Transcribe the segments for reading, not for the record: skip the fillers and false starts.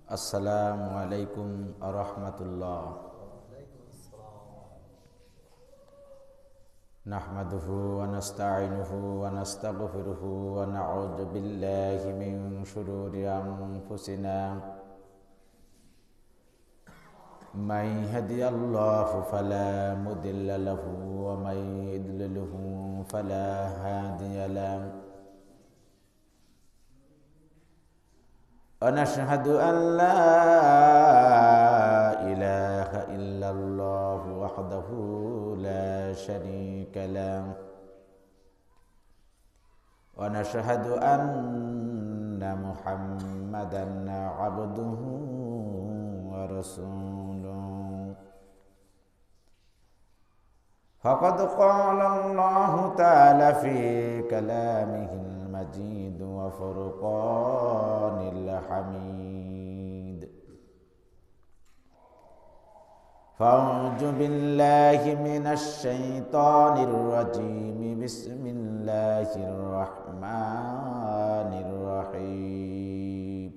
আসসালামু আলাইকুম ওয়া রাহমাতুল্লাহ। নাহমাদুহু ওয়া নাস্তাঈনুহু ওয়া নাস্তাগফিরুহু ওয়া নাউযু বিল্লাহি মিন শুরুরি আনফুসিনা মান ইয়াহদিহিল্লাহু ফালা মুদিল্লা লাহু ওয়া মান ইদ্লিলহু ফালা হাদিয়া লাহু। ونشهد أن لا إله إلا الله وحده لا شريك له ونشهد أن محمدا عبده ورسوله فقد قال الله تعالى في كلامه المجيد وفرقان الحميد فأعوذ بالله من الشيطان الرجيم بسم الله الرحمن الرحيم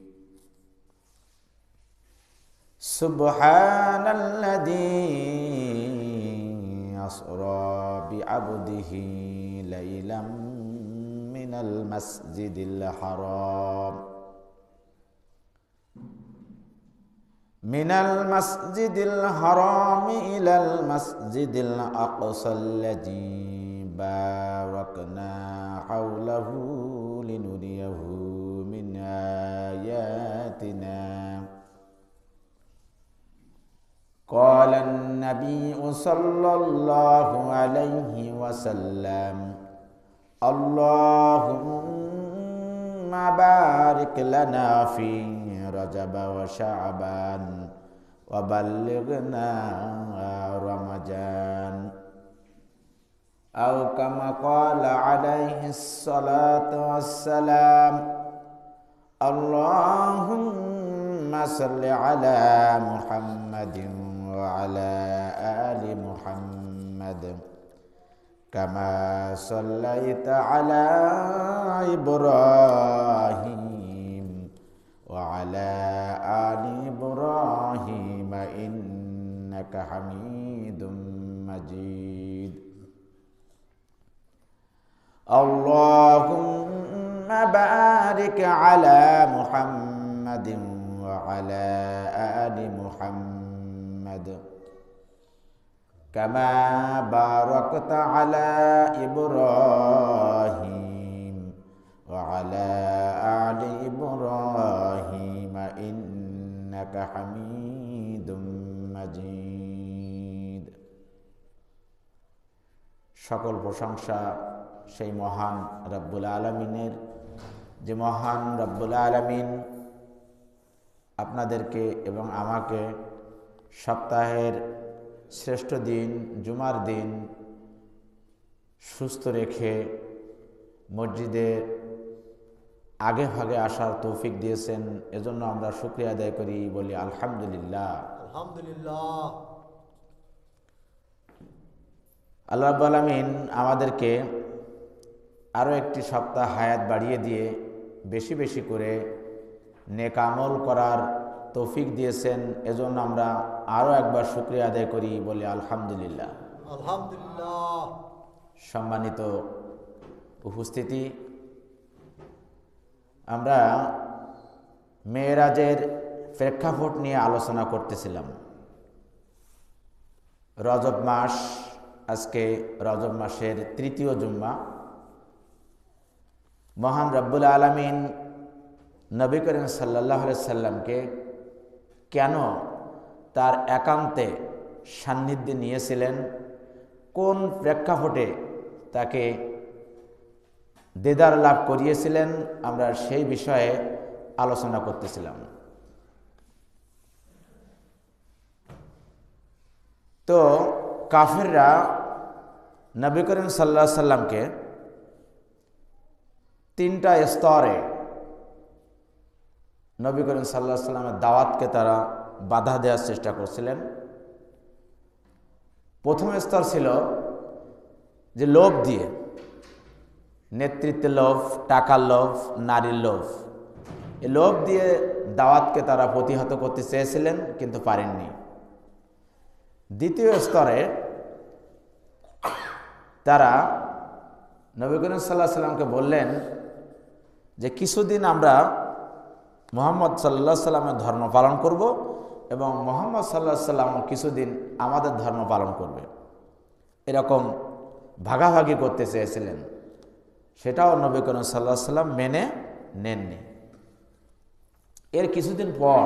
سبحان الذي أسرى بعبده ليلا من المسجد الحرام إلى المسجد الأقصى الذي باركنا حوله لنريه من آياتنا. قال النبي صلى الله عليه وسلم اللهم بارك لنا في رجب وشعبان وبلغنا رمضان أو كما قال عليه الصلاة والسلام اللهم صل على محمد وعلى آل محمد كما صليت على إبراهيم وعلى آل إبراهيم إنك حميد مجيد. اللهم بارك على محمد وعلى آل محمد كما باركت على إبراهيم وعلى آل إبراهيم إنك حميد مجيد. সকল প্রশংসা সেই মহান রব্বুল আলামিনের, যে মহান রব্বুল আলামিন আপনাদেরকে এবং আমাকে সপ্তাহের শ্রেষ্ঠ দিন জুমার দিন সুস্থ রেখে মসজিদে আগে ভাগে আসার তৌফিক দিয়েছেন। এজন্য আমরা শুকরিয়া আদায় করি, বলি আলহামদুলিল্লাহ। আলহামদুলিল্লাহ। আল্লাহ রাব্বুল আলামিন আমাদেরকে আরও একটি সপ্তাহ হায়াত বাড়িয়ে দিয়ে বেশি বেশি করে নেক আমল করার তৌফিক দিয়েছেন। এজন্য আমরা আরও একবার শুকরিয়া আদায় করি, বলি আলহামদুলিল্লাহ। আলহামদুলিল্লাহ। সম্মানিত উপস্থিতি, আমরা মেরাজের প্রেক্ষাপট নিয়ে আলোচনা করতেছিলাম। রজব মাস, আজকে রজব মাসের তৃতীয় জুম্মা। মহান রব্বুল আলামিন নবী করিম সাল্লাল্লাহু আলাইহি সাল্লামকে কেন তার একান্তে সান্নিধ্যে নিয়েছিলেন, কোন প্রেক্ষাপটে তাকে দেদার লাভ করিয়েছিলেন, আমরা সেই বিষয়ে আলোচনা করতেছিলাম। তো কাফেররা নবী করিম সাল্লাল্লাহু আলাইহি সাল্লামকে তিনটা স্তরে নবী করিম সাল্লাল্লাহু আলাইহি সাল্লামের দাওয়াতকে তারা বাধা দেওয়ার চেষ্টা করছিলেন। প্রথম স্তর ছিল যে লোভ দিয়ে, নেতৃত্বের লোভ, টাকার লোভ, নারীর লোভ, এই লোভ দিয়ে দাওয়াতকে তারা প্রতিহত করতে চেয়েছিলেন, কিন্তু পারেননি। দ্বিতীয় স্তরে তারা নবী করিম সাল্লাল্লাহু আলাইহি সাল্লামকে বললেন যে কিছুদিন আমরা মুহাম্মদ সাল্লাল্লাহু আলাইহি সাল্লামের ধর্ম পালন করব এবং মুহাম্মদ সাল্লাল্লাহু আলাইহি সাল্লাম কিছুদিন আমাদের ধর্ম পালন করবে, এরকম ভাগাভাগি করতে চেয়েছিলেন। সেটাও নবী করিম সাল্লাল্লাহু আলাইহি সাল্লাম মেনে নেননি। এর কিছুদিন পর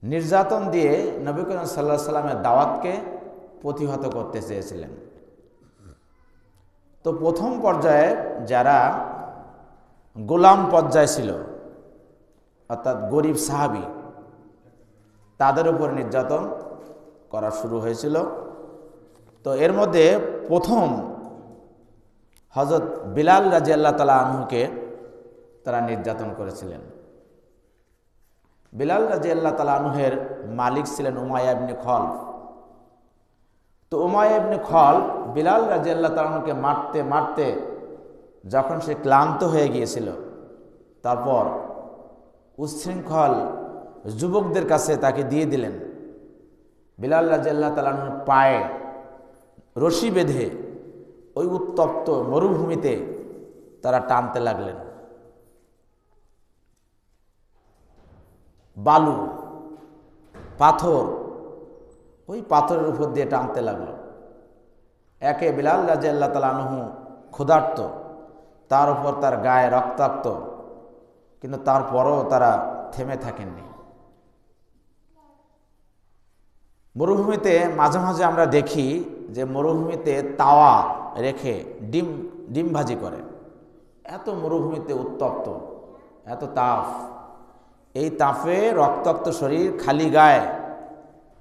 নির্যাতন দিয়ে নবী করিম সাল্লাল্লাহু আলাইহি সাল্লামের দাওয়াতকে প্রতিহত করতে চেয়েছিলেন। তো প্রথম পর্যায়ে যারা গোলাম পর্যায়ে ছিল, অর্থাৎ গরিব সাহাবী, তাদের উপর নির্যাতন করা শুরু হয়েছিল। তো এর মধ্যে প্রথম হযরত বিলাল রাদিয়াল্লাহু তাআলা আনহুকে তারা নির্যাতন করেছিলেন। বিলাল রাদিয়াল্লাহু তাআলা আনহুর মালিক ছিলেন উমাইয়া ইবনে খলফ। তো উমাইয়া ইবনে খলফ বিলাল রাদিয়াল্লাহু তাআলা আনহুকে মারতে মারতে যখন সে ক্লান্ত হয়ে গিয়েছিল, তারপর উচ্ছৃঙ্খল যুবকদের কাছে তাকে দিয়ে দিলেন। বিলাল রাদিয়াল্লাহু তাআলা আনহুর পায়ে রশি বেঁধে ওই উত্তপ্ত মরুভূমিতে তারা টানতে লাগলেন। বালু, পাথর, ওই পাথরের উপর দিয়ে টানতে লাগলো। একে বিলাল রাদিয়াল্লাহু তাআলা আনহু ক্ষুধার্ত, তার উপর তার গায়ে রক্তাক্ত, কিন্তু তারপরও তারা থেমে থাকেননি। মরুভূমিতে মাঝে মাঝে আমরা দেখি যে মরুভূমিতে তাওয়া রেখে ডিম ভাজি করে। এত মরুভূমিতে উত্তপ্ত, এত তাপ, এই তাপে রক্তাক্ত শরীর, খালি গায়ে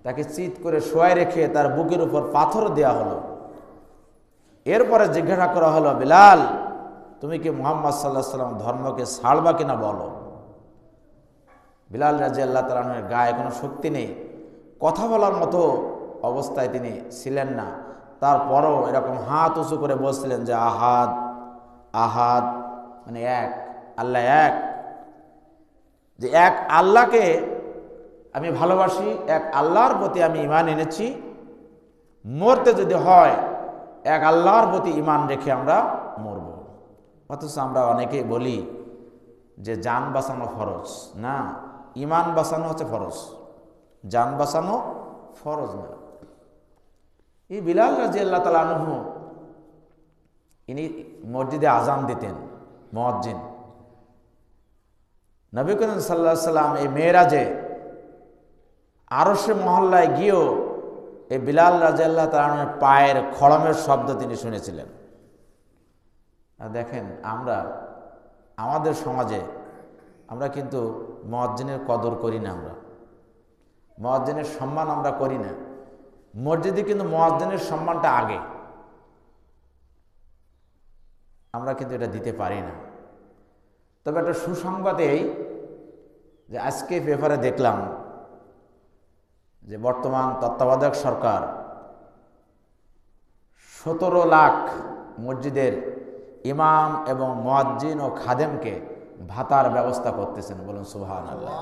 তাকে চিৎ করে শোয়ায় রেখে তার বুকের উপর পাথর দেওয়া হলো। এরপরে জিজ্ঞাসা করা হলো, বিলাল, তুমি কি মুহাম্মদ সাল্লাল্লাহু আলাইহি ওয়াসাল্লাম ধর্মকে ছাড়বা কিনা বলো। বিলাল রাদিয়াল্লাহু তাআলা আনহুর গায়ে কোনো শক্তি নেই, কথা বলার মতো অবস্থায় তিনি ছিলেন না। তারপরও এরকম হাত উঁচু করে বলছিলেন যে আহাদ আহাদ, মানে এক আল্লাহ, এক, যে এক আল্লাহকে আমি ভালোবাসি, এক আল্লাহর প্রতি আমি ঈমান এনেছি, মরতে যদি হয় এক আল্লাহর প্রতি ঈমান রেখে আমরা মরব। অথচ আমরা অনেকেই বলি যে জান বাঁচানো ফরজ না, ঈমান বাঁচানো হচ্ছে ফরজ, জান বাঁচানো ফরজ না। এই বিলাল রাদিয়াল্লাহু তাআলা আনহু ইনি মসজিদে আজান দিতেন, মুয়াজ্জিন। নবী করিম সাল্লাল্লাহু আলাইহি সাল্লাম এই মেরাজে আরশে মহল্লায় গিয়েও এই বিলাল রাদিয়াল্লাহু তাআলা আনহুর পায়ের খড়মের শব্দ তিনি শুনেছিলেন। আর দেখেন, আমরা আমাদের সমাজে আমরা কিন্তু মুয়াজ্জিনের কদর করি না, আমরা মুয়াজ্জিনের সম্মান আমরা করি না। মসজিদে কিন্তু মুয়াজ্জিনের সম্মানটা আগে, আমরা কিন্তু এটা দিতে পারি না। তবে একটা সুসংবাদ এই যে আজকে পেপারে দেখলাম যে বর্তমান তত্ত্বাবধায়ক সরকার 17 লাখ মসজিদের ইমাম এবং মুয়াজ্জিন ও খাদেমকে ভাতার ব্যবস্থা করতেছেন, বলুন সুবহানাল্লাহ।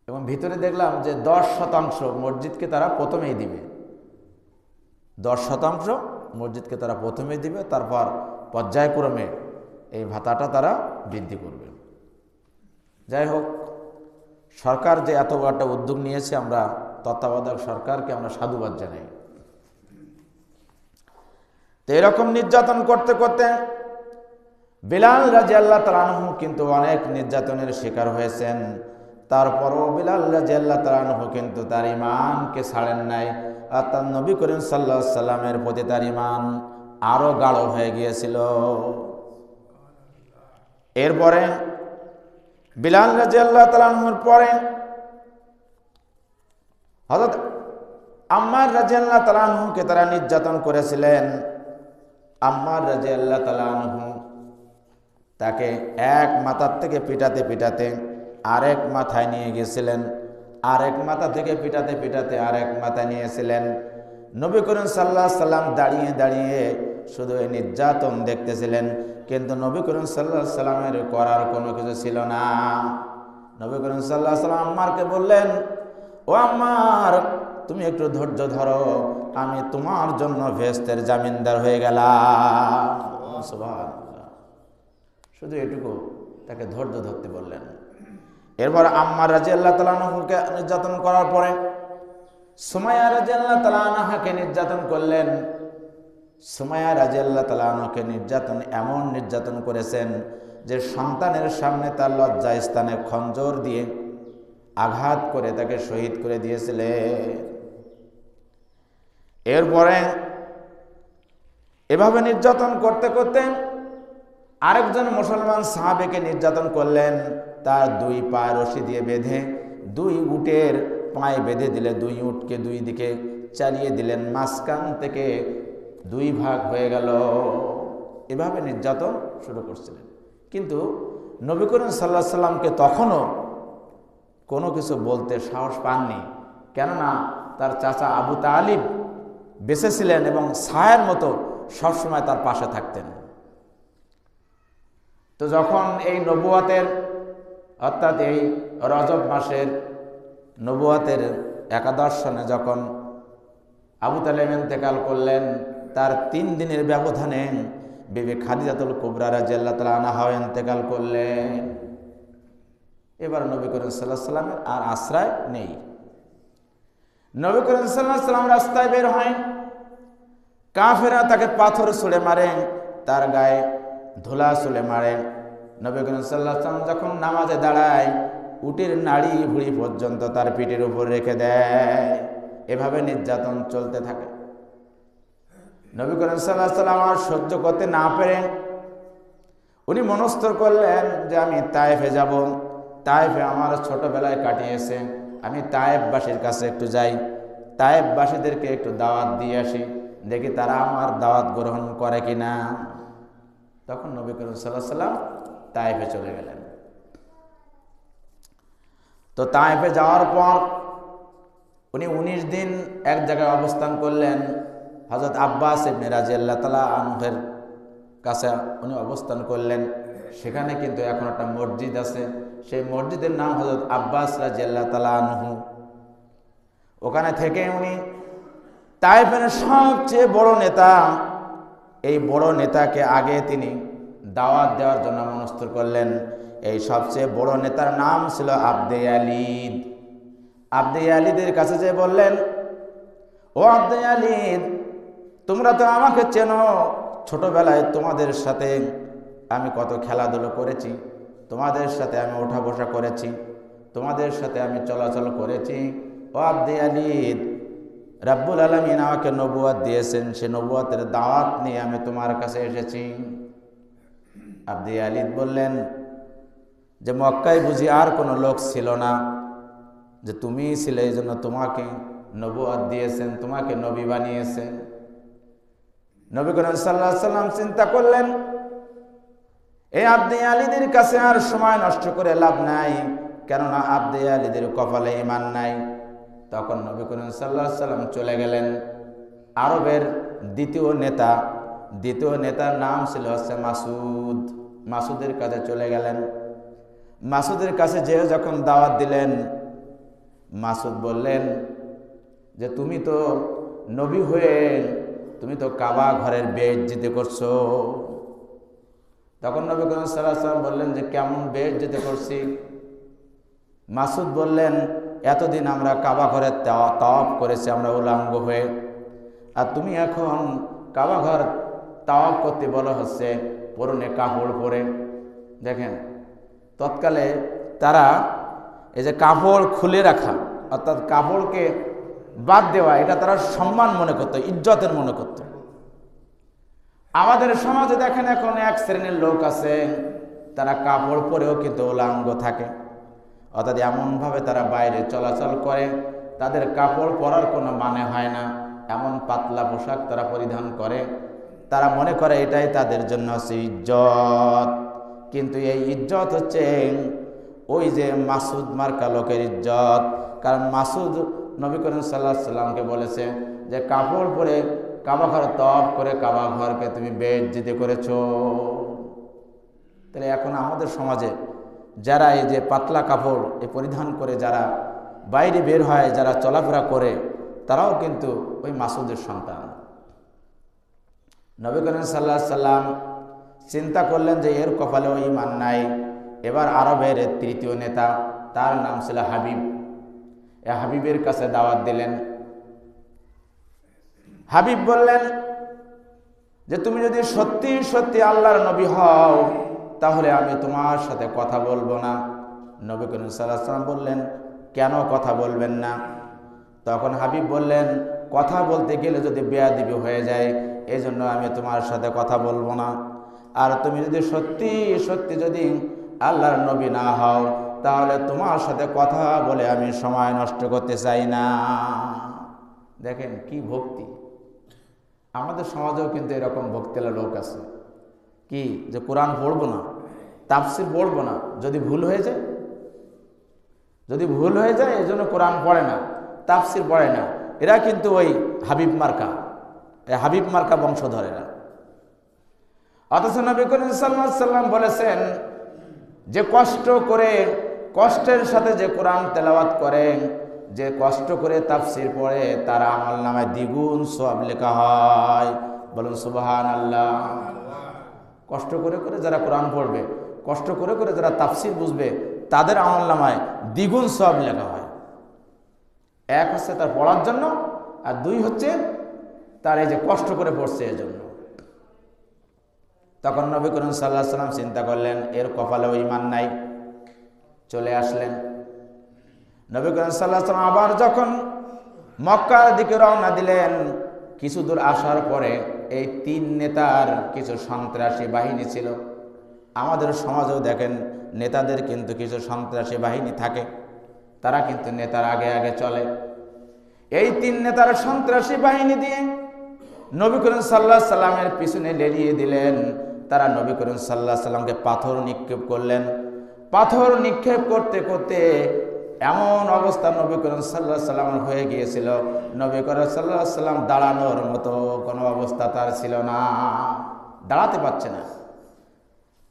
এবং ভিতরে দেখলাম যে 10% মসজিদকে তারা প্রথমেই দিবে, 10% মসজিদকে তারা প্রথমেই দিবে, তারপর পর্যায়ক্রমে এই ভাতাটা তারা বৃদ্ধি করবে। যাই হোক, সরকার যে এত বড় একটা উদ্যোগ নিয়েছে, আমরা তত্ত্বাবধায়ক সরকারকে আমরা সাধুবাদ জানাই। তো এরকম নির্যাতন করতে করতে বিলাল রাদিয়াল্লাহু তাআলা আনহু কিন্তু অনেক নির্যাতনের শিকার হয়েছেন। তারপরও বিলাল রাদিয়াল্লাহু তাআলা আনহু কিন্তু তার ঈমানকে ছাড়েন নাই, আর তার নবী করিম সাল্লাল্লাহু আলাইহি সাল্লামের প্রতি তার ঈমান আরো গাঢ় হয়ে গিয়েছিল। এরপরে বিলাল রাদিয়াল্লাহু তাআলা আনহুর পরে হযরত আম্মার রাদিয়াল্লাহু তাআলা আনহুকে তারা নির্যাতন করেছিলেন। আম্মার রাদিয়াল্লাহু তাআলা আনহু তাকে এক মাথার থেকে পিটাতে পিটাতে আরেক মাথায় নিয়ে গেছিলেন, আরেক মাথা থেকে পিটাতে পিটাতে আরেক মাথায় নিয়েছিলেন। নবী করিম সাল্লাল্লাহু আলাইহি সাল্লাম দাঁড়িয়ে দাঁড়িয়ে শুধু এই নির্যাতন দেখতেছিলেন, কিন্তু নবী করিম সাল্লাল্লাহু আলাইহি সাল্লামের করার কোনো কিছু ছিল না। নবী করিম সাল্লাল্লাহু আলাইহি সাল্লাম আম্মারকে বললেন, ও আম্মার, তুমি একটু ধৈর্য ধরো, আমি তোমার জন্য ভেস্তের জামিনদার হয়ে গেলাম। সুবহানাল্লাহ। শুধু এটুকু তাকে ধৈর্য ধরতে বললেন। এরপর আম্মার রাদিয়াল্লাহু তাআলা আনহুকে নির্যাতন করার পরে সুমাইয়া রাদিয়াল্লাহু তাআলা আনহাকে নির্যাতন করলেন। সুমাইয়া রাদিয়াল্লাহু তাআলা আনহাকে এমন নির্যাতন করেছেন যে সন্তানের সামনে তার লজ্জা স্থানে খঞ্জর দিয়ে আঘাত করে তাকে শহীদ করে দিয়েছিলেন। এরপরে এভাবে নির্যাতন করতে করতে আরেকজন মুসলমান সাহাবীকে নির্যাতন করলেন। তার দুই পা রশি দিয়ে বেঁধে দুই উটের পায়ে বেঁধে দিলে দুই উটকে দুই দিকে চালিয়ে দিলেন, মাঝখান থেকে দুই ভাগ হয়ে গেল। এভাবে নির্যাতন শুরু করছিলেন। কিন্তু নবী করিম সাল্লাল্লাহু আলাইহি সাল্লামকে তখনও কোনো কিছু বলতে সাহস পাননি, কেননা তার চাচা আবু তালিব বেঁচে ছিলেন এবং ছায়ার মতো সবসময় তার পাশে থাকতেন। তো যখন এই নবুয়াতের অর্থাৎ এই রজব মাসের নবুয়াতের একাদশ সনে যখন আবু তালেব ইন্তেকাল করলেন, তার 3 দিনের ব্যবধানে বিবি খাদিজাতুল কুবরা রাদিয়াল্লাহু তাআলা আনহা ইন্তেকাল করলেন। এবার নবী করিম সাল্লাল্লাহু আলাইহি সাল্লামের আর আশ্রয় নেই। নবী করিম সাল্লাল্লাহু আলাইহি সাল্লাম রাস্তায় বের হয়, কাফেররা তাকে পাথর ছুঁড়ে মারে, তার গায়ে ধুলা ছুঁড়ে মারে। নবী করিম সাল্লাল্লাহু আলাইহি সাল্লাম যখন নামাজে দাঁড়ায়, উটের নাড়ি ভুঁড়ি পর্যন্ত তার পিঠের উপর রেখে দেয়। এভাবে নির্যাতন চলতে থাকে। নবী করিম সাল্লাল্লাহু আলাইহি সাল্লাম আর সহ্য করতে না পেরে উনি মনস্থ করলেন যে আমি তায়েফে যাব। তায়েফে আমার ছোটবেলায় কাটিয়েছে, আমি তায়েফবাসীর কাছে একটু যাই, তায়েফবাসীদেরকে একটু দাওয়াত দিয়ে আসি, দেখি তারা আমার দাওয়াত গ্রহণ করে কিনা। তখন নবী করিম সাল্লাল্লাহু আলাইহি সাল্লাম তায়েফে চলে গেলেন। তো তায়েফে যাওয়ার পর উনি 19 দিন এক জায়গায় অবস্থান করলেন। হযরত আব্বাস ইবনে রাদিয়াল্লাহু তাআলা আনহুর কাছে উনি অবস্থান করলেন। সেখানে কিন্তু এখন একটা মসজিদ আছে, সেই মসজিদের নাম হযরত আব্বাস রাদিয়াল্লাহু তাআলা আনহু। ওখানে থেকে উনি তায়েফের সবচেয়ে বড় নেতা, এই বড় নেতাকে আগে তিনি দাওয়াত দেওয়ার জন্য মনস্থ করলেন। এই সবচেয়ে বড় নেতার নাম ছিল আবদে ইয়ালিদ। আবদে ইয়ালিদের কাছে যে বললেন, ও আবদে ইয়ালিদ, তোমরা তো আমাকে চেনো, ছোটবেলায় তোমাদের সাথে আমি কত খেলাধুলো করেছি, তোমাদের সাথে আমি ওঠা বসা করেছি, তোমাদের সাথে আমি চলাচল করেছি। ও আবদে ইয়ালিদ, রাব্বুল আলামিন আমাকে নবুয়ত দিয়েছেন, সে নবুয়তের দাওয়াত নিয়ে আমি তোমার কাছে এসেছি। আবদে ইয়ালিদ বললেন যে মক্কায় বুঝি আর কোনো লোক ছিল না, যে তুমিই ছিলে, এই জন্য তোমাকে নবুয়ত দিয়েছেন, তোমাকে নবী বানিয়েছেন। নবী করিম সাল্লাল্লাহু আলাইহি সাল্লাম চিন্তা করলেন এই আবদে ইয়ালিদের কাছে আর সময় নষ্ট করে লাভ নাই, কেননা আবদে ইয়ালিদের কপালে ঈমান নাই। তখন নবী করিম সাল্লাল্লাহু আলাইহি সাল্লাম চলে গেলেন আরবের দ্বিতীয় নেতার নাম ছিল মাসুদ। মাসুদের কাছে চলে গেলেন। মাসুদের কাছে যে যখন দাওয়াত দিলেন, মাসুদ বললেন যে তুমি তো নবী হয়ে তুমি তো কাবা ঘরের বেইজ্জতি করছো। তখন নবী করিম সাল্লাল্লাহু আলাইহি সাল্লাম বললেন যে কেমন বেইজ্জতি করছি? মাসুদ বললেন, এতদিন আমরা কাবা ঘরের তাওয়াফ করেছি আমরা উলাঙ্গ হয়ে, আর তুমি এখন কাবা ঘর তাওয়াফ করতে বলা হচ্ছে পরনে কাপড় পরে। দেখেন, তৎকালে তারা এই যে কাপড় খুলে রাখা অর্থাৎ কাপড়কে বাদ দেওয়া, এটা তারা সম্মান মনে করত, ইজ্জতের মনে করত। আমাদের সমাজে দেখেন এখন এক শ্রেণীর লোক আছে, তারা কাপড় পরেও কিন্তু উলাঙ্গ থাকে, অর্থাৎ এমনভাবে তারা বাইরে চলাচল করে, তাদের কাপড় পরার কোনো মানে হয় না, এমন পাতলা পোশাক তারা পরিধান করে। তারা মনে করে এটাই তাদের জন্য হচ্ছে ইজ্জত। কিন্তু এই ইজ্জত হচ্ছে ওই যে মাসুদ মার্কা লোকের ইজ্জত। কারণ মাসুদ নবী করিম সাল্লাল্লাহু আলাইহি সাল্লামকে বলেছে যে কাপড় পরে কাবা ঘর তওয়াফ করে কাবা ঘরকে তুমি বেইজ্জতি করেছো। তাহলে এখন আমাদের সমাজে যারা এই যে পাতলা কাপড় এই পরিধান করে যারা বাইরে বের হয়, যারা চলাফেরা করে, তারাও কিন্তু ওই মাসুদের সন্তান। নবী করিম সাল্লাল্লাহু আলাইহি সাল্লাম চিন্তা করলেন যে এর কপালেও ঈমান নাই। এবার আরবের তৃতীয় নেতা, তার নাম ছিল হাবিব। এ হাবিবের কাছে দাওয়াত দিলেন। হাবিব বললেন যে তুমি যদি সত্যি সত্যি আল্লাহর নবী হও তাহলে আমি তোমার সাথে কথা বলবো না। নবী করিম সাল্লাল্লাহু আলাইহি সাল্লাম বললেন, কেন কথা বলবেন না? তখন হাবিব বললেন, কথা বলতে গেলে যদি বেয়াদবি হয়ে যায়, এই জন্য আমি তোমার সাথে কথা বলবো না। আর তুমি যদি সত্যি সত্যি যদি আল্লাহর নবী না হও তাহলে তোমার সাথে কথা বলে আমি সময় নষ্ট করতে চাই না। দেখেন কি ভক্তি! আমাদের সমাজেও কিন্তু এরকম ভক্তিলা লোক আছে, কি যে কোরআন পড়বো না, তাফসির পড়বো না, যদি ভুল হয়ে যায়, যদি ভুল হয়ে যায় এই জন্য কোরআন পড়ে না, তাফসির পড়ে না। এরা কিন্তু ওই হাবিব মার্কা, এই হাবিব মার্কা বংশধরেরা। অথচ নবী করিম সাল্লাল্লাহু আলাইহি সাল্লাম বলেছেন যে কষ্ট করে, কষ্টের সাথে যে কোরআন তেলাওয়াত করে, যে কষ্ট করে তাফসির পড়ে, তার আমলনামায় দ্বিগুণ সওয়াব লেখা হয়। বলুন সুবহানাল্লাহ। কষ্ট করে করে যারা কোরআন পড়বে, কষ্ট করে করে যারা তাফসির বুঝবে, তাদের আমলনামায় দ্বিগুণ সওয়াব লেখা হয়। এক হচ্ছে তার পড়ার জন্য, আর দুই হচ্ছে তার এই যে কষ্ট করে পড়ছে এর জন্য। তখন নবী করিম সাল্লাল্লাহু আলাইহি সাল্লাম চিন্তা করলেন এর কপালেও ঈমান নাই। চলে আসলেন। নবী করিম সাল্লাল্লাহু আলাইহি সাল্লাম আবার যখন মক্কার দিকে রওনা দিলেন, কিছু দূর আসার পরে এই তিন নেতার কিছু সন্ত্রাসী বাহিনী ছিল। আমাদের সমাজেও দেখেন নেতাদের কিন্তু কিছু সন্ত্রাসী বাহিনী থাকে, তারা কিন্তু নেতার আগে আগে চলে। এই তিন নেতার সন্ত্রাসী বাহিনী দিয়ে নবী করিম সাল্লাল্লাহু আলাইহি সাল্লামের পিছনে লেলিয়ে দিলেন। তারা নবী করিম সাল্লাল্লাহু আলাইহি সাল্লামকে পাথর নিক্ষেপ করলেন। পাথর নিক্ষেপ করতে করতে এমন অবস্থা নবী করিম সাল্লাল্লাহু আলাইহি সাল্লামের হয়ে গিয়েছিল, নবী করিম সাল্লাল্লাহু আলাইহি সাল্লাম দাঁড়ানোর মতো কোনো অবস্থা তার ছিল না, দাঁড়াতে পারছে না।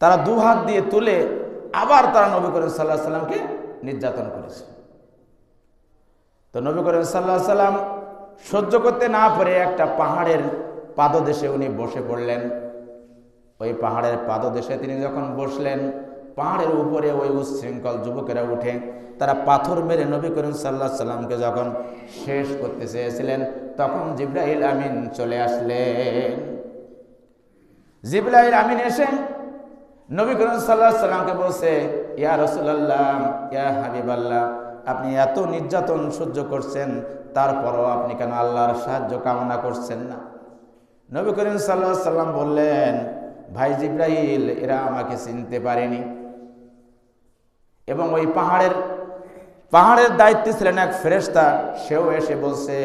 তারা দু হাত দিয়ে তুলে আবার তারা নবী করিম সাল্লাল্লাহু আলাইহি সাল্লামকে নির্যাতন করেছে। তো নবী করিম সাল্লাল্লাহু আলাইহি সাল্লাম সহ্য করতে না পারে একটা পাহাড়ের পাদদেশে উনি বসে পড়লেন। ওই পাহাড়ের পাদদেশে তিনি যখন বসলেন, পাহাড়ের উপরে ওই উচ্ছৃঙ্খল যুবকেরা উঠে তারা পাথর মেরে নবী করিম সাল্লাল্লাহু আলাইহি সাল্লামকে যখন শেষ করতে চেয়েছিলেন, তখন জিবরাইল আমিন চলে আসলেন। জিবরাইল আমিন এসে নবী করিম সাল্লাল্লাহু আলাইহি সাল্লামকে বলছে, ইয়া রাসূলুল্লাহ, ইয়া হাবিবাল্লাহ, আপনি এত নির্যাতন সহ্য করছেন, তারপরও আপনি কেন আল্লাহর সাহায্য কামনা করছেন না? নবী করিম সাল্লাল্লাহু আলাইহি সাল্লাম বললেন, ভাই জিবরাইল, এরা আমাকে চিনতে পারেনি। এবং ওই পাহাড়ের দায়িত্বে ছিলেন এক ফেরেশতা, সেও এসে বলছে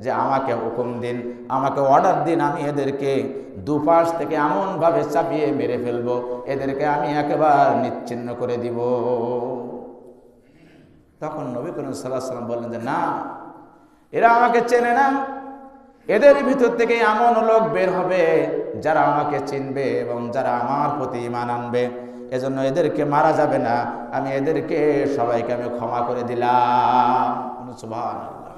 যে আমাকে হুকুম দিন, আমাকে অর্ডার দিন, আমি এদেরকে দুপাশ থেকে এমনভাবে চাপিয়ে মেরে ফেলবো, এদেরকে আমি একেবারে নিচ্ছিন্ন করে দিব। তখন নবী করিম সাল্লাল্লাহু আলাইহি সাল্লাম বললেন যে না, এরা আমাকে চেনে না, এদের ভিতর থেকে এমন লোক বের হবে যারা আমাকে চিনবে এবং যারা আমার প্রতি ঈমান আনবে, এজন্য এদেরকে মারা যাবে না, আমি এদেরকে সবাইকে আমি ক্ষমা করে দিলাম। সুবহানাল্লাহ।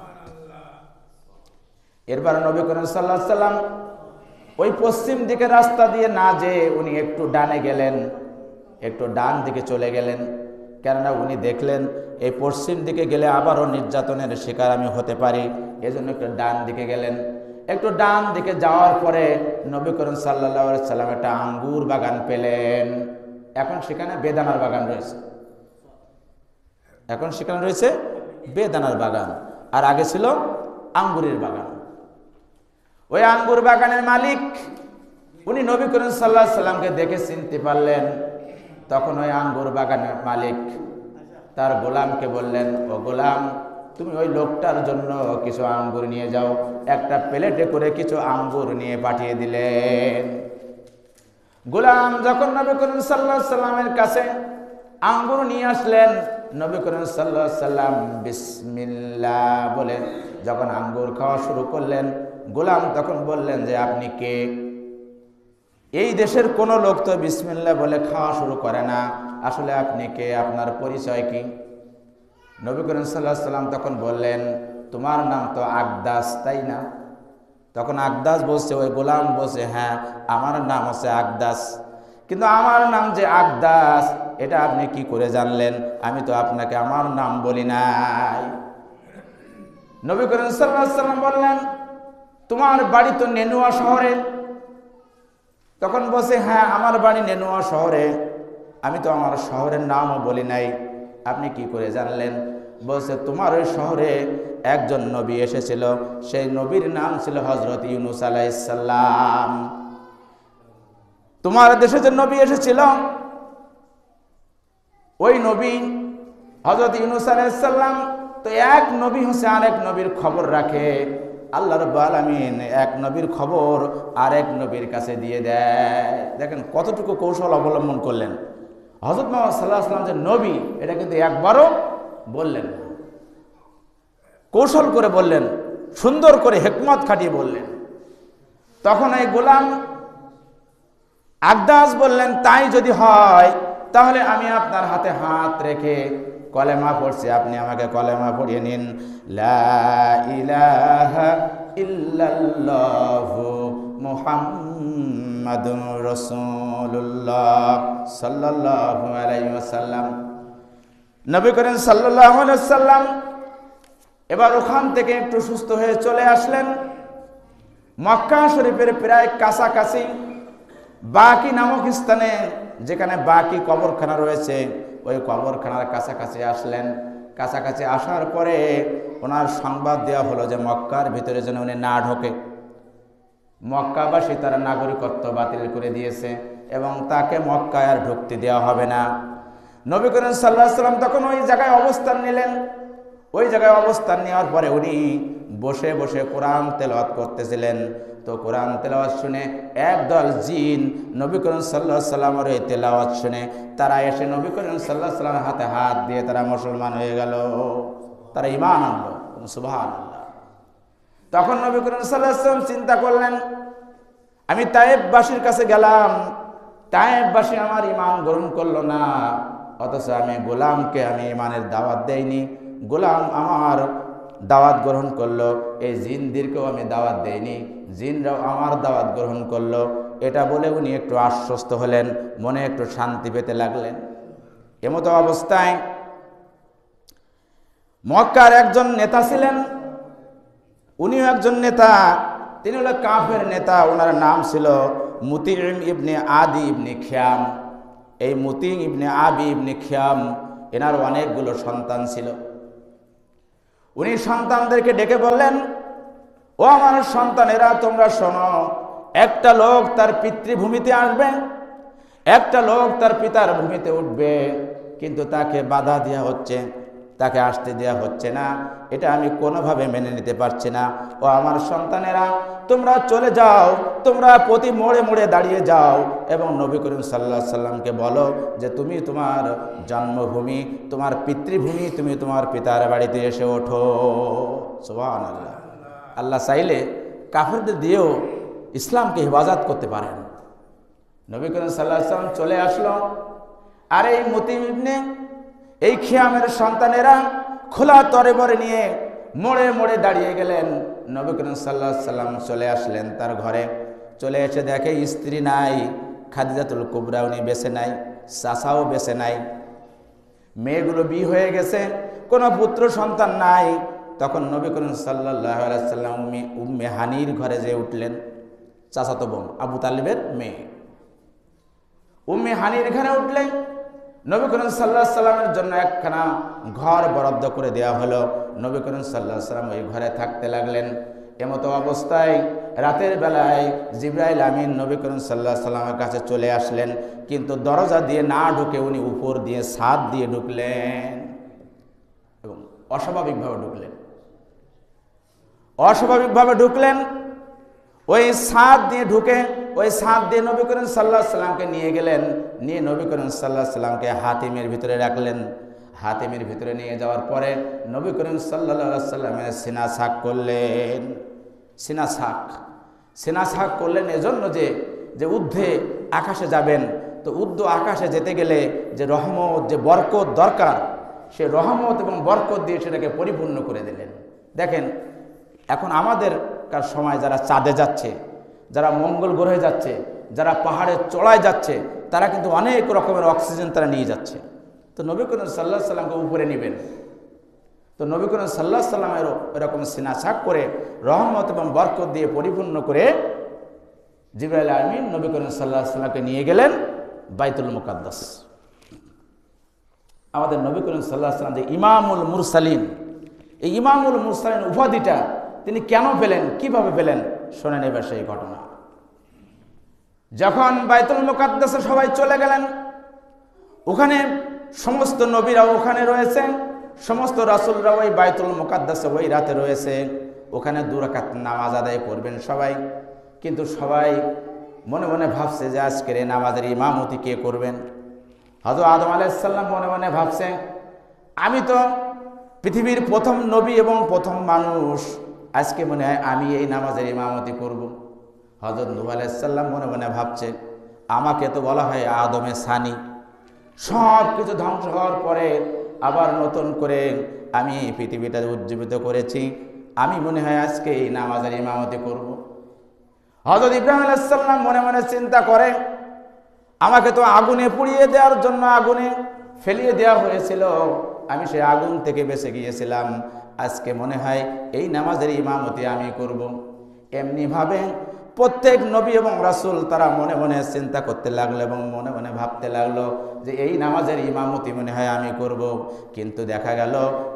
এরপর নবী করিম সাল্লাল্লাহু আলাইহি সাল্লাম ওই পশ্চিম দিকে রাস্তা দিয়ে না যেয়ে উনি একটু ডানে গেলেন, একটু ডান দিকে চলে গেলেন। কেননা উনি দেখলেন এই পশ্চিম দিকে গেলে আবারও নির্যাতনের শিকার আমি হতে পারি, এজন্য একটু ডান দিকে গেলেন। একটু ডান দিকে যাওয়ার পরে নবী করিম সাল্লাল্লাহু আলাইহি সাল্লাম একটা আঙ্গুর বাগান পেলেন। এখন সেখানে বেদানার বাগান রয়েছে, এখন সেখানে রয়েছে বেদানার বাগান, আর আগে ছিল আঙ্গুরের বাগান। ওই আঙ্গুর বাগানের মালিক উনি নবী করিম সাল্লাল্লাহু আলাইহি সাল্লামকে দেখে চিনতে পারলেন। তখন ওই আঙ্গুর বাগানের মালিক তার গোলামকে বললেন, ও গোলাম, তুমি ওই লোকটার জন্য কিছু আঙ্গুর নিয়ে যাও। একটা প্লেটে করে কিছু আঙ্গুর নিয়ে পাঠিয়ে দিলেন। গোলাম যখন নবী করিম সাল্লাল্লাহু আলাইহি সাল্লামের কাছে আঙ্গুর নিয়ে আসলেন, নবী করিম সাল্লাল্লাহু আলাইহি সাল্লাম বিসমিল্লাহ বলে যখন আঙ্গুর খাওয়া শুরু করলেন, গোলাম তখন বললেন যে আপনি কে? এই দেশের কোনো লোক তো বিসমিল্লাহ বলে খাওয়া শুরু করে না, আসলে আপনি কে, আপনার পরিচয় কি? নবী করিম সাল্লাল্লাহু আলাইহি সাল্লাম তখন বললেন, তোমার নাম তো আকদাস, তাই না? তখন আকদাস বলছে, ওই গোলাম বলছে, হ্যাঁ আমার নাম হচ্ছে আকদাস, কিন্তু আমার নাম যে আকদাস এটা আপনি কি করে জানলেন? আমি তো আপনাকে আমার নাম বলি নাই। নবী করিম সাল্লাল্লাহু আলাইহি সাল্লাম বললেন, তোমার বাড়ি তো নেনুয়া শহরে। তখন বলছে, হ্যাঁ আমার বাড়ি নেনুয়া শহরে, আমি তো আমার শহরের নামও বলি নাই, আপনি কি করে জানলেন? বলছে, তোমার ওই শহরে একজন নবী এসেছিল, সেই নবীর নাম ছিল হযরত ইউনূস আলাইহিস সালাম। তোমার দেশে যে নবী এসেছিল ওই নবী হযরত ইউনূস আলাইহিস সালাম, তো এক নবী হচ্ছে আরেক নবীর খবর রাখে। আল্লাহ রাব্বুল আলামিন এক নবীর খবর আরেক নবীর কাছে দিয়ে দেয়। দেখেন কতটুকু কৌশল অবলম্বন করলেন। হযরত মুহাম্মদ সাল্লাল্লাহু আলাইহি ওয়াসাল্লাম যে নবী এটা কিন্তু একবারও বললেন না, কৌশল করে বললেন, সুন্দর করে হিকমত খাটিয়ে বললেন। তখন এই গোলাম আকদাস বললেন, তাই যদি হয় তাহলে আমি আপনার হাতে হাত রেখে কলেমা পড়ছি, আপনি আমাকে কলেমা পড়িয়ে নিন। লা ইলাহা ইল্লাল্লাহু মুহাম্মাদুর রাসূলুল্লাহ সাল্লাল্লাহু আলাইহি ওয়াসাল্লাম। নবী করিম সাল্লাল্লাহু আলাইহি ওয়াসাল্লাম এবার ওখান থেকে একটু সুস্থ হয়ে চলে আসলেন মক্কা শরীফের প্রায় কাছাকাছি বাকি নামক স্থানে, যেখানে বাকি কবরখানা রয়েছে, ওই কবরখানার কাছাকাছি আসলেন। কাছাকাছি আসার পরে ওনার সংবাদ দেওয়া হলো যে মক্কার ভিতরে যেন উনি না ঢোকে। মক্কাবাসী তারা নাগরিকত্ব বাতিল করে দিয়েছে এবং তাকে মক্কায় আর ঢুকতে দেওয়া হবে না। নবী করিম সাল্লাল্লাহু আলাইহি ওয়াসাল্লাম তখন ওই জায়গায় অবস্থান নিলেন। ওই জায়গায় অবস্থান নেওয়ার পরে উনি বসে বসে কোরআন তেলাওয়াত করতেছিলেন। তো কোরআন তেলাওয়াত শুনে একদল জিন নবী করিম সাল্লাল্লাহু আলাইহি ওয়াসাল্লামের এই তেলাওয়াত শুনে তারা এসে নবী করিম সাল্লাল্লাহু আলাইহি ওয়াসাল্লামের হাতে হাত দিয়ে তারা মুসলমান হয়ে গেল, তারা ঈমান আনলো। সুবহানাল্লাহ। তখন নবী করিম সাল্লাল্লাহু আলাইহি ওয়াসাল্লাম চিন্তা করলেন, আমি তায়েববাসীর কাছে গেলাম, তায়েববাসী আমার ঈমান গ্রহণ করলো না, অথচ আমি গোলামকে আমি ঈমানের দাওয়াত দেইনি, গোলাম আমার দাওয়াত গ্রহণ করলো। এই জিনদেরকেও আমি দাওয়াত দেইনি, জিনরাও আমার দাওয়াত গ্রহণ করলো। এটা বলে উনি একটু আশ্বস্ত হলেন, মনে একটু শান্তি পেতে লাগলেন। এমতো অবস্থায় মক্কার একজন নেতা ছিলেন, উনিও একজন নেতা, তিনি হলো কাফের নেতা। ওনার নাম ছিল মুতিম ইবনে আদি ইবনে খিয়াম। এই মুতিম ইবনে আবি ইবনে খিয়াম এনার অনেকগুলো সন্তান ছিল। উনি সন্তানদেরকে ডেকে বললেন, ও আমার সন্তানেরা তোমরা শোনো, একটা লোক তার পিতৃভূমিতে আসবে, একটা লোক তার পিতার ভূমিতে উঠবে, কিন্তু তাকে বাধা দেওয়া হচ্ছে, তাকে আসতে দেওয়া হচ্ছে না। এটা আমি কোনোভাবে মেনে নিতে পারছি না। ও আমার সন্তানেরা তোমরা চলে যাও, তোমরা প্রতি মোড়ে মোড়ে দাঁড়িয়ে যাও এবং নবী করিম সাল্লাল্লাহু আলাইহি সাল্লামকে বলো যে তুমি তোমার জন্মভূমি, তোমার পিতৃভূমি, তুমি তোমার পিতার বাড়িতে এসে ওঠো। সুবহানাল্লাহ। আল্লাহ চাইলে কাফেরদের দিয়েও ইসলামকে হেফাজত করতে পারেন। নবী করিম সাল্লাল্লাহু আলাইহি সাল্লাম চলে আসলো, আর এই মুতিম ইবনে এই খিয়ামের সন্তানেরা খোলা তরবারি নিয়ে মোড়ে মোড়ে দাঁড়িয়ে গেলেন। নবী করিম সাল্লাল্লাহু আলাইহি সাল্লাম চলে আসলেন তার ঘরে। চলে এসে দেখে স্ত্রী নাই, খাদিজাতুল কুবরা উনি বেঁচে নাই, চাচাও বেঁচে নাই, মেয়েগুলো বিয়ে হয়ে গেছে, কোনো পুত্র সন্তান নাই। তখন নবী করিম সাল্লাল্লাহু আলাইহি সাল্লাম উম্মে হানির ঘরে যেয়ে উঠলেন, চাচাতো বোন আবু তালিবের মেয়ে। উম্মে হানির ঘরে উঠলেন। নবী করিম সাল্লাল্লাহু আলাইহি সাল্লামের জন্য একখানা ঘর বরাদ্দ করে দেওয়া হলো। নবী করিম সাল্লাল্লাহু আলাইহি সাল্লাম ওই ঘরে থাকতে লাগলেন। এমতো অবস্থায় রাতের বেলায় জিবরাইল আমিন নবী করিম সাল্লাল্লাহু আলাইহি সাল্লামের কাছে চলে আসলেন, কিন্তু দরজা দিয়ে না ঢুকে উনি উপর দিয়ে ছাদ দিয়ে ঢুকলেন এবং অস্বাভাবিকভাবে ঢুকলেন। অস্বাভাবিকভাবে ঢুকলেন, ওই ছাদ দিয়ে ঢুকে ওই ছাদ দিয়ে নবী করিম সাল্লাল্লাহু আলাইহি সাল্লামকে নিয়ে গেলেন। নিয়ে নবী করিম সাল্লাল্লাহু আলাইহি সাল্লামকে হাতিমের ভিতরে রাখলেন। হাতিমের ভিতরে নিয়ে যাওয়ার পরে নবী করিম সাল্লাল্লাহু আলাইহি সাল্লামের সিনা ছাক করলেন। সিনা ছাক করলেন এজন্য যে যে ঊর্ধ্বে আকাশে যাবেন, তো ঊর্ধ্ব আকাশে যেতে গেলে যে রহমত, যে বরকত দরকার, সে রহমত এবং বরকত দিয়ে সেটাকে পরিপূর্ণ করে দিলেন। দেখেন এখন আমাদেরকার সময় যারা চাঁদে যাচ্ছে, যারা মঙ্গল গ্রহে যাচ্ছে, যারা পাহাড়ের চড়ায় যাচ্ছে, তারা কিন্তু অনেক রকমের অক্সিজেন তারা নিয়ে যাচ্ছে। তো নবী করিম সাল্লাল্লাহু আলাইহি সাল্লামকে উপরে নেবেন, তো নবী করিম সাল্লাল্লাহু আলাইহি সাল্লামেরও এরকম সিনা ছাক করে রহমত এবং বরকত দিয়ে পরিপূর্ণ করে জিবরাইল আমিন নবী করিম সাল্লাল্লাহু আলাইহি সাল্লামকে নিয়ে গেলেন বাইতুল মুকাদ্দাস। আমাদের নবী করিম সাল্লাল্লাহু আলাইহি সাল্লাম যে ইমামুল মুরসালিন, এই ইমামুল মুরসালিন উপাধিটা তিনি কেন পেলেন, কিভাবে পেলেন, শোনেন এবার সেই ঘটনা। যখন বাইতুল মুকাদ্দাসে সবাই চলে গেলেন, ওখানে সমস্ত নবীরা ওখানে রয়েছে, সমস্ত রাসূলরা ওই বাইতুল মুকাদ্দাসে ওই রাতে রয়েছে, ওখানে 2 রাকাত নামাজ আদায় করবেন সবাই। কিন্তু সবাই মনে মনে ভাবছে যে আজকের এই নামাজের ইমামতি কে করবেন। হযরত আদম আলাইহিস সালাম মনে মনে ভাবছে, আমি তো পৃথিবীর প্রথম নবী এবং প্রথম মানুষ, আজকে মনে হয় আমি এই নামাজের ইমামতি করব। হযরত নূহ আলাইহিস সালাম মনে মনে ভাবছে, আমাকে তো বলা হয় আদমে সানি, সব কিছু ধ্বংস হওয়ার পরে আবার নতুন করে আমি পৃথিবীটা উজ্জীবিত করেছি, আমি মনে হয় আজকে এই নামাজের ইমামতি করব। হযরত ইব্রাহিম আলাইহিস সালাম মনে মনে চিন্তা করে, আমাকে তো আগুনে পুড়িয়ে দেওয়ার জন্য আগুনে ফেলিয়ে দেওয়া হয়েছিল, আমি সেই আগুন থেকে বেঁচে গিয়েছিলাম, আজকে মনে হয় এই নামাজের ইমামতি আমি করব। এমনিভাবে প্রত্যেক নবী এবং রাসূল তারা মনে মনে চিন্তা করতে লাগলো এবং মনে মনে ভাবতে লাগলো যে এই নামাজের ইমামতি মনে হয় আমি করব। কিন্তু দেখা গেল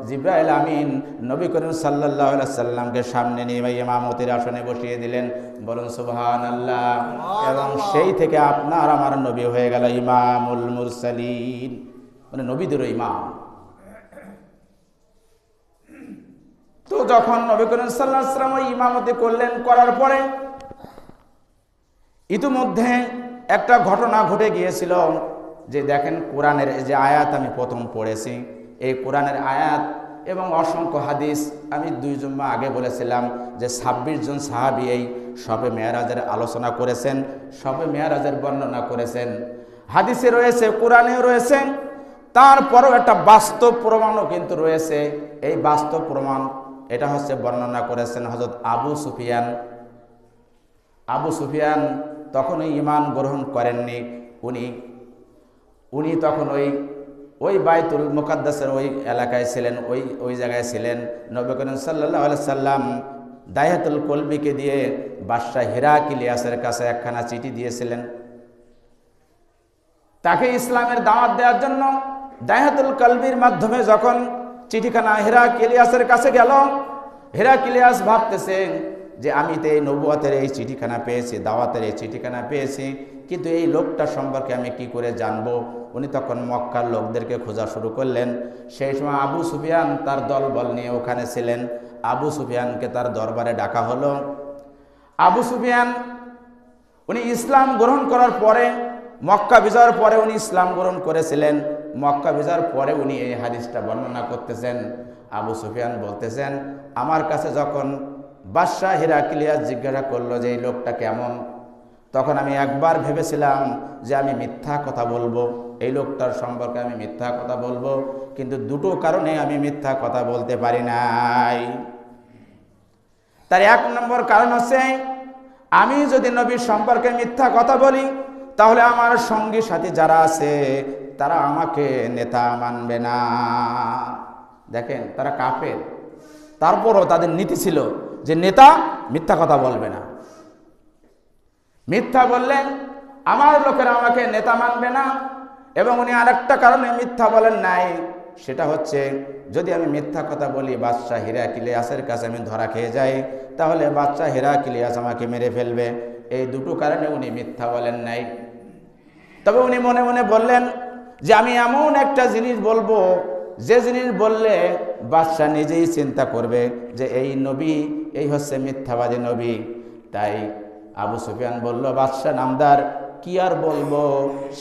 জিবরাইল আমিন নবী করিম সাল্লাল্লাহু আলাইহি সাল্লামকে সামনে নিয়ে ইমামতির আসনে বসিয়ে দিলেন। বলুন সুবহানাল্লাহ। এবং সেই থেকে আপনার আমার নবী হয়ে গেল ইমামুল মুরসালিন, মানে নবীদেরও ইমাম। তো যখন নবী করিম সাল্লাল্লাহু আলাইহি সাল্লাম ইমামতি করলেন, করার পরে ইতিমধ্যে একটা ঘটনা ঘটে গিয়েছিল যে দেখেন কোরআনের যে আয়াত আমি প্রথম পড়েছি, এই কোরআনের আয়াত এবং অসংখ্য হাদিস, আমি 2 জুম্মা আগে বলেছিলাম যে 26 জন সাহাবী এই শবে মেরাজের আলোচনা করেছেন, শবে মেরাজের বর্ণনা করেছেন। হাদিসে রয়েছে, কোরআনেও রয়েছে, তারপরও একটা বাস্তব প্রমাণও কিন্তু রয়েছে। এই বাস্তব প্রমাণ এটা হচ্ছে বর্ণনা করেছেন হযরত আবু সুফিয়ান। আবু সুফিয়ান তখন ঈমান গ্রহণ করেননি, উনি তখন ওই বাইতুল মুকাদ্দাসের ওই এলাকায় ছিলেন, ওই জায়গায় ছিলেন। নবী করিম সাল্লাল্লাহু আলাইহি সাল্লাম দাইহাতুল কলবিকে দিয়ে বাদশাহ হিরাক্লিয়াসের কাছে একখানা চিঠি দিয়েছিলেন, তাকে ইসলামের দাওয়াত দেওয়ার জন্য। দাইহাতুল কলবির মাধ্যমে যখন চিঠিখানা হিরাক্লিয়াসের কাছে গেল, হিরাক্লিয়াস ভাবতেছেন যে আমি তো এই নবুয়তের এই চিঠিখানা পেয়েছি, দাওয়াতের এই চিঠিখানা পেয়েছি, কিন্তু এই লোকটা সম্পর্কে আমি কি করে জানবো। উনি তখন মক্কার লোকদেরকে খোঁজা শুরু করলেন। সেই সময় আবু সুফিয়ান তার দলবল নিয়ে ওখানে ছিলেন। আবু সুফিয়ানকে তার দরবারে ডাকা হলো। আবু সুফিয়ান উনি ইসলাম গ্রহণ করার পরে, মক্কা বিজয়ের পরে উনি ইসলাম গ্রহণ করেছিলেন। মক্কা বিজয়ের পরে উনি এই হাদিসটা বর্ণনা করতেছেন। আবু সুফিয়ান বলতেছেন, আমার কাছে যখন বাদশাহ হিরাক্লিয়াস জিজ্ঞাসা করলো যে এই লোকটা কেমন, তখন আমি একবার ভেবেছিলাম যে আমি মিথ্যা কথা বলবো, এই লোকটার সম্পর্কে আমি মিথ্যা কথা বলবো, কিন্তু 2টো কারণে আমি মিথ্যা কথা বলতে পারি নাই। তার 1 নম্বর কারণ হচ্ছে, আমি যদি নবীর সম্পর্কে মিথ্যা কথা বলি তাহলে আমার সঙ্গী সাথী যারা আছে তারা আমাকে নেতা মানবে না। দেখেন তারা কাফের, তারপরও তাদের নীতি ছিল যে নেতা মিথ্যা কথা বলবে না। মিথ্যা বললে আমার লোকেরা আমাকে নেতা মানবে না। এবং উনি আরেকটা কারণে মিথ্যা বলেন নাই, সেটা হচ্ছে যদি আমি মিথ্যা কথা বলি বাদশাহ হিরাক্লিয়াসের কাছে আমি ধরা খেয়ে যাই, তাহলে বাদশাহ হিরাক্লিয়াস আমাকে মেরে ফেলবে। এই 2টো কারণে উনি মিথ্যা বলেন নাই। তবে উনি মনে মনে বললেন যে আমি এমন একটা জিনিস বলবো, যে জিনিস বললে বাদশাহ নিজেই চিন্তা করবে যে এই নবী এই হচ্ছে মিথ্যাবাদী নবী। তাই আবু সুফিয়ান বলল, বাদশাহ নামদার কি আর বলবো,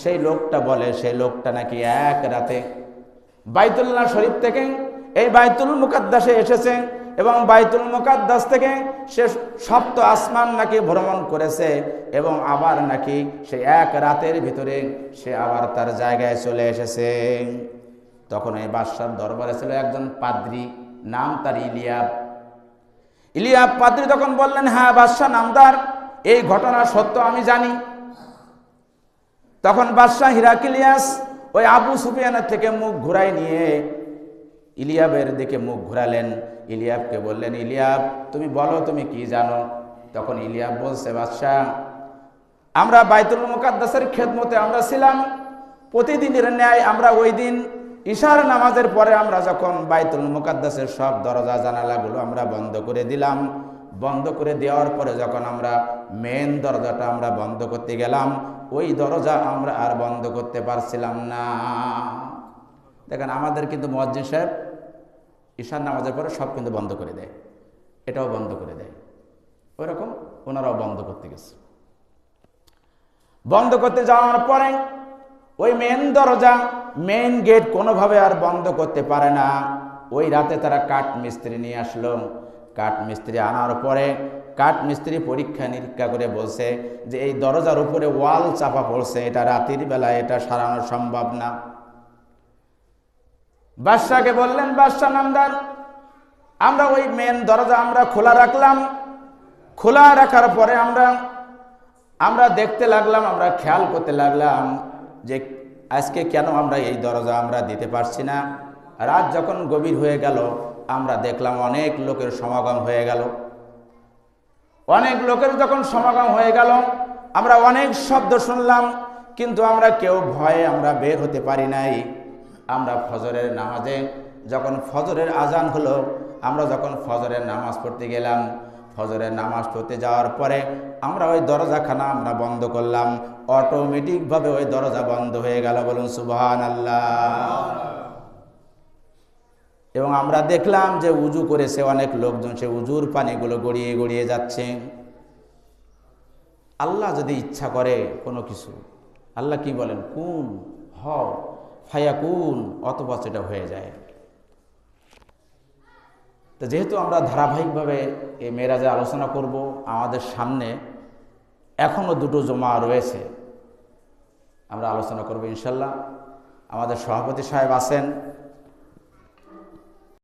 সেই লোকটা বলে সেই লোকটা নাকি এক রাতে বাইতুল্লাহ শরীফ থেকে এই বাইতুল মুকাদ্দাসে এসেছে এবং বাইতুল মুকাদ্দাস থেকে সে সপ্ত আসমান নাকি ভ্রমণ করেছে এবং আবার নাকি সে এক রাতের ভিতরে সে আবার তার জায়গায় চলে এসেছে। তখন এই বাদশার দরবারে ছিল একজন পাদ্রী, নাম তার ইলিয়াব। ইলিয়াব পাদ্রী তখন বললেন, হ্যাঁ বাদশাহ নামদার, এই ঘটনা সত্য আমি জানি। তখন বাদশাহ হিরাক্লিয়াস ওই আবু সুফিয়ানের থেকে মুখ ঘুরাই নিয়ে ইলিয়াবের দিকে মুখ ঘুরালেন। ইলিয়াবকে বললেন, ইলিয়াব তুমি বলো তুমি কি জানো। তখন ইলিয়াব বলছে, বাদশাহ আমরা বাইতুল মুকাদ্দাসের খেদমতে আমরা ছিলাম। প্রতিদিনের ন্যায় আমরা ওই দিন ইশার নামাজের পরে আমরা যখন বাইতুল মুকাদ্দাসের সব দরজা জানালাগুলো আমরা বন্ধ করে দিলাম, বন্ধ করে দেওয়ার পরে যখন আমরা মেন দরজাটা আমরা বন্ধ করতে গেলাম, ওই দরজা আমরা আর বন্ধ করতে পারছিলাম না। দেখেন আমাদের কিন্তু মুয়াজ্জিন সাহেব ঈশার নামাজের পরে সব কিন্তু বন্ধ করে দেয়, এটাও বন্ধ করে দেয়। ওই রকম ওনারাও বন্ধ করতে গেছে। বন্ধ করতে যাওয়ার পরে ওই মেন দরজা, মেন গেট কোনোভাবে আর বন্ধ করতে পারে না। ওই রাতে তারা কাঠ মিস্ত্রি নিয়ে আসলো। কাঠ মিস্ত্রি আনার পরে কাঠ মিস্ত্রি পরীক্ষা নিরীক্ষা করে বলছে যে এই দরজার উপরে ওয়াল চাপা পড়ছে, এটা রাতের বেলায় এটা সারানো সম্ভব না। বাদশাকে বললেন, বাদশা নামদার আমরা ওই মেন দরজা আমরা খোলা রাখলাম। খোলা রাখার পরে আমরা দেখতে লাগলাম, আমরা খেয়াল করতে লাগলাম যে আজকে কেন আমরা এই দরজা আমরা দিতে পারছি না। রাত যখন গভীর হয়ে গেল আমরা দেখলাম অনেক লোকের সমাগম হয়ে গেল। অনেক লোকের যখন সমাগম হয়ে গেল আমরা অনেক শব্দ শুনলাম, কিন্তু আমরা কেউ ভয়ে আমরা বের হতে পারি নাই। আমরা ফজরের নামাজে যখন ফজরের আজান হলো, আমরা যখন ফজরের নামাজ পড়তে গেলাম, ফজরের নামাজ পড়তে যাওয়ার পরে আমরা ওই দরজাখানা আমরা বন্ধ করলাম। অটোমেটিকভাবে ওই দরজা বন্ধ হয়ে গেল। বলুন সুবহানাল্লাহ। এবং আমরা দেখলাম যে উজু করেছে অনেক লোকজন, সে উজুর পানিগুলো গড়িয়ে গড়িয়ে যাচ্ছে। আল্লাহ যদি ইচ্ছা করে কোনো কিছু, আল্লাহ কি বলেন, কুন হও ফায়াকুন, অতঃপর সেটা হয়ে যায়। তো যেহেতু আমরা ধারাবাহিকভাবে এই মেরাজে আলোচনা করব, আমাদের সামনে এখনো দুটো জমা রয়েছে, আমরা আলোচনা করব ইনশাল্লাহ। আমাদের সভাপতি সাহেব আছেন,